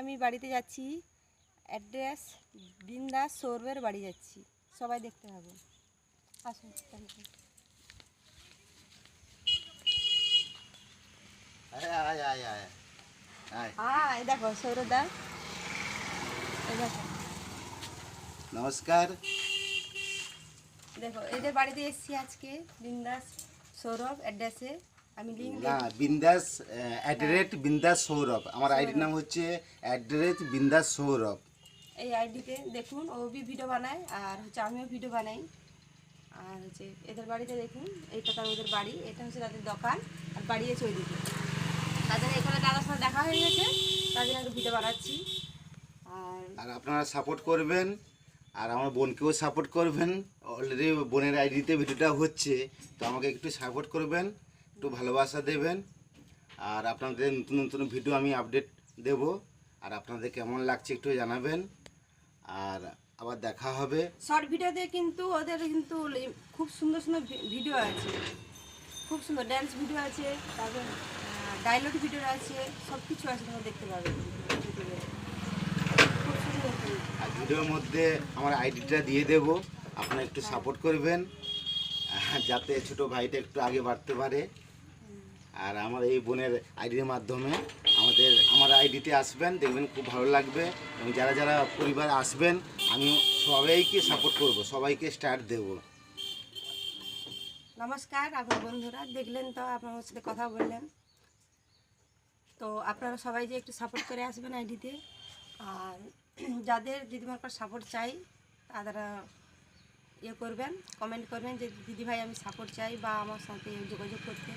আমি বাড়িতে যাচ্ছি, অ্যাড্রেস বিন্দাস সৌরভের বাড়ি যাচ্ছি, সবাই দেখতে পাবে। আসুন। হ্যাঁ, দেখো সৌরভদা, দেখো নমস্কার। দেখো এদের বাড়িতে এসেছি আজকে, বিন্দাস সৌরভ অ্যাড্রেসে। আমি লিঙ্ক না, বিন্দাস বিন্দাস সৌরভ। আমার আইডির নাম হচ্ছে বিন্দাস সৌরভ। এই আইডিতে দেখুন, ও ভিডিও বানায় আর হচ্ছে আমিও ভিডিও বানাই। আর হচ্ছে এদের বাড়িতে দেখুন, এইটা তার ওদের বাড়ি, এটা হচ্ছে তাদের দোকান, আর বাড়ি আছে ওইদিকে। তাদের এখানে দাদার সাথে দেখা হয়ে গেছে, তার জন্য একটু ভিডিও বানাচ্ছি। আর আপনারা সাপোর্ট করবেন, আর আমার বোনকেও সাপোর্ট করবেন। অলরেডি বোনের আইডিতে ভিডিওটা হচ্ছে, তো আমাকে একটু সাপোর্ট করবেন, একটু ভালোবাসা দেবেন। আর আপনাদের নতুন নতুন ভিডিও আমি আপডেট দেব, আর আপনাদের কেমন লাগছে একটু জানাবেন। আর আবার দেখা হবে শর্ট ভিডিওতে। কিন্তু ওদের কিন্তু খুব সুন্দর সুন্দর ভিডিও আছে, খুব সুন্দর ড্যান্স ভিডিও আছে, তারপর ডায়লগ ভিডিও আছে, সব কিছু আছে, তোমরা দেখতে পাবে ইউটিউবে। খুব সুন্দর। আর ভিডিওর মধ্যে আমার আইডিটা দিয়ে দেব, আপনারা একটু সাপোর্ট করবেন, যাতে ছোট ভাইটা একটু আগে বাড়তে পারে। আর আমার এই বোনের আইডির মাধ্যমে আমার আইডিতে আসবেন, দেখবেন খুব ভালো লাগবে। এবং যারা যারা পরিবার আসবেন, আমি সবাইকে সাপোর্ট করব, সবাইকে স্টার্ট দেব। নমস্কার আপনার বন্ধুরা, দেখলেন তো, আপনার সাথে কথা বললেন তো। আপনারা সবাই যে একটু সাপোর্ট করে আসবেন আইডিতে। আর যাদের দিদিমার পর সাপোর্ট চাই, তারা ইয়ে করবেন, কমেন্ট করবেন যে দিদিভাই আমি সাপোর্ট চাই, বা আমার সাথে যোগাযোগ করতে,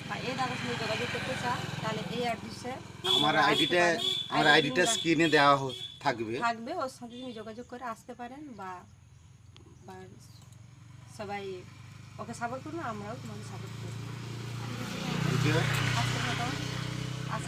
বা এই দাদার সঙ্গে যোগাযোগ করতে চান, তাহলে এই অ্যাড্রেসে আমার আইডিটা স্ক্রিনে দেওয়া থাকবে। ওর সাথে তুমি যোগাযোগ করে আসতে পারেন, বা সবাই ওকে সাপোর্ট করুন, আমরাও তোমাকে সাপোর্ট করব।